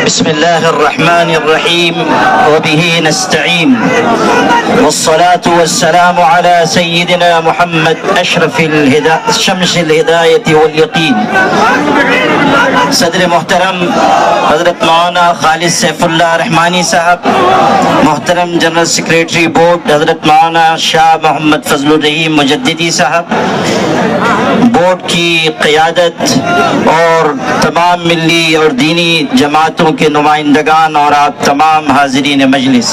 بسم الله الرحمن الرحيم وبه نستعين والصلاة والسلام على سيدنا محمد أشرف شمس الهداية واليقين. صدر محترم حضرت مولانا خالد سیف اللہ رحمانی صاحب، محترم جنرل سیکریٹری بورڈ حضرت مولانا شاہ محمد فضل الرحیم مجددی صاحب، بورڈ کی قیادت اور تمام ملی اور دینی جماعتوں کے نمائندگان اور آپ تمام حاضرین مجلس.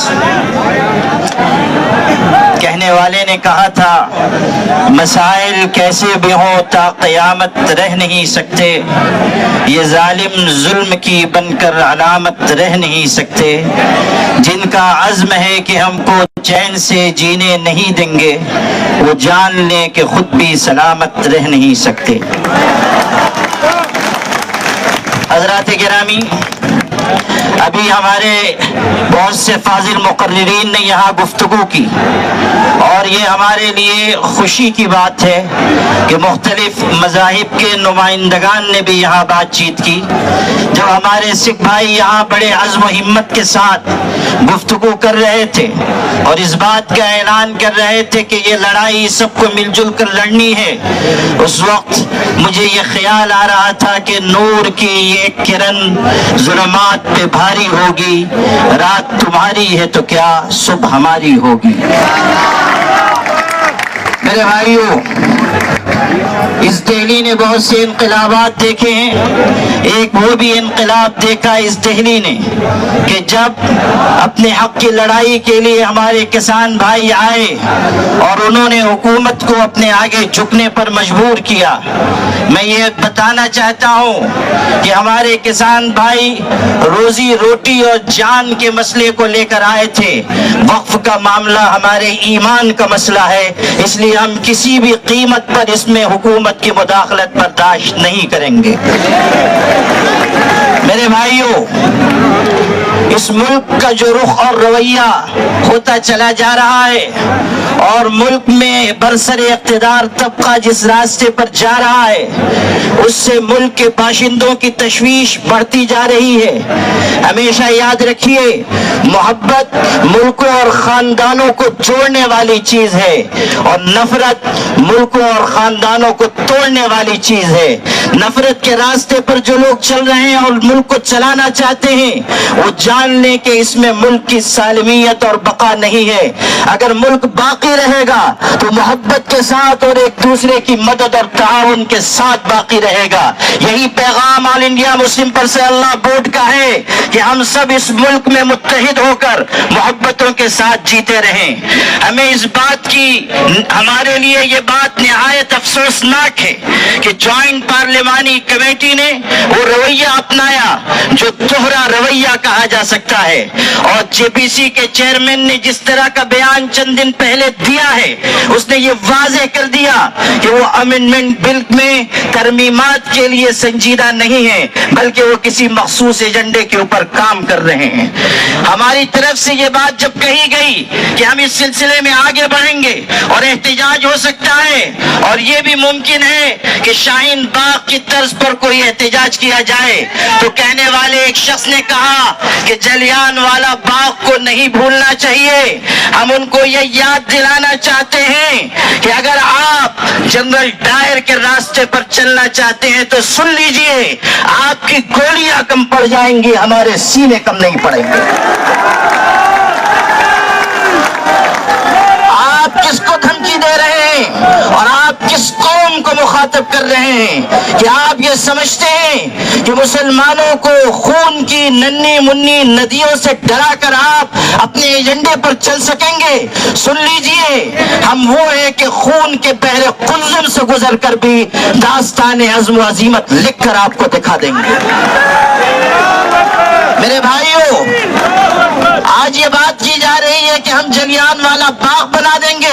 کہنے والے نے کہا تھا مسائل کیسے بھی ہوں تا قیامت رہ نہیں سکتے، یہ ظالم ظلم کی بن کر علامت رہ نہیں سکتے. جن کا عزم ہے کہ ہم کو چین سے جینے نہیں دیں گے، وہ جان لیں کہ خود بھی سلامت رہ نہیں سکتے. حضرات گرامی، ابھی ہمارے بہت سے فاضل مقررین نے یہاں گفتگو کی، اور یہ ہمارے لیے خوشی کی بات ہے کہ مختلف مذاہب کے نمائندگان نے بھی یہاں بات چیت کی. جب ہمارے سکھ بھائی یہاں بڑے عزم و ہمت کے ساتھ گفتگو کر رہے تھے اور اس بات کا اعلان کر رہے تھے کہ یہ لڑائی سب کو مل جل کر لڑنی ہے، اس وقت مجھے یہ خیال آ رہا تھا کہ نور کی یہ کرن ظلمات پہ بھاری ہوگی، رات تمہاری ہے تو کیا صبح ہماری ہوگی. میرے بھائیوں، اس دہلی نے بہت سے انقلابات دیکھے ہیں. ایک وہ بھی انقلاب دیکھا اس دہلی نے کہ جب اپنے حق کی لڑائی کے لیے ہمارے کسان بھائی آئے اور انہوں نے حکومت کو اپنے آگے جھکنے پر مجبور کیا. میں یہ بتانا چاہتا ہوں کہ ہمارے کسان بھائی روزی روٹی اور جان کے مسئلے کو لے کر آئے تھے. وقف کا معاملہ ہمارے ایمان کا مسئلہ ہے، اس لیے ہم کسی بھی قیمت پر اس میں حکومت کی مداخلت برداشت نہیں کریں گے. میرے بھائیوں، اس ملک کا جو رخ اور رویہ ہوتا چلا جا رہا ہے اور ملک میں برسر اقتدار طبقہ جس راستے پر جا رہا ہے، اس سے ملک کے باشندوں کی تشویش بڑھتی جا رہی ہے. ہمیشہ یاد رکھیے، محبت ملکوں اور خاندانوں کو جوڑنے والی چیز ہے اور نفرت ملکوں اور خاندانوں کو توڑنے والی چیز ہے. نفرت کے راستے پر جو لوگ چل رہے ہیں اور ملک کو چلانا چاہتے ہیں، وہ جان لیں کہ اس میں ملک کی سالمیت اور بقا نہیں ہے. اگر ملک باقی رہے گا تو محبت کے ساتھ اور ایک دوسرے کی مدد اور تعاون کے ساتھ باقی رہے گا. یہی پیغام آل انڈیا مسلم پرسنل لا بورڈ کا ہے کہ ہم سب اس ملک میں متحد ہو کر محبتوں کے ساتھ جیتے رہیں. ہمیں اس بات کی، ہمارے لیے یہ بات نہایت افسوسناک ہے کہ جوائنٹ پارلیمانی کمیٹی نے وہ رویہ اپنایا جو دوہرا رویہ کہا جا سکتا ہے، اور جے پی سی کے چیئرمین نے جس طرح کا بیان چند دن پہلے دیا ہے، اس نے یہ واضح کر دیا کہ وہ امینڈمنٹ بل میں ترمیمات کے لیے سنجیدہ نہیں ہے، بلکہ وہ کسی مخصوص ایجنڈے کے اوپر کام کر رہے ہیں. ہماری طرف سے یہ بات جب کہی گئی کہ ہم اس سلسلے میں آگے بڑھیں گے اور احتجاج ہو سکتا ہے، اور یہ بھی ممکن ہے کہ شاہین باغ کی طرز پر کوئی احتجاج کیا جائے، تو کہنے والے ایک شخص نے کہا کہ جلیان والا باغ کو نہیں بھولنا چاہیے. ہم ان کو یہ یاد دلانا چاہتے ہیں کہ اگر آپ جنرل ڈائر کے راستے پر چلنا چاہتے ہیں تو سن لیجئے، آپ کی گولیاں کم پڑ جائیں گی، ہمارے سینے کم نہیں پڑیں گے. آپ کس کو دھمکی دے رہے ہیں اور آپ کس قوم کو مخاطب کر رہے ہیں کہ آپ یہ سمجھتے ہیں کہ مسلمانوں کو خون کی ننھی منی ندیوں سے ڈرا کر آپ اپنے ایجنڈے پر چل سکیں گے؟ سن لیجئے، ہم وہ ہیں کہ خون کے بحر قلزم سے گزر کر بھی داستان عزم و عزیمت لکھ کر آپ کو دکھا دیں گے. میرے بھائیوں، آج یہ بات کی جا رہی ہے کہ ہم جلیان والا باغ بنا دیں گے.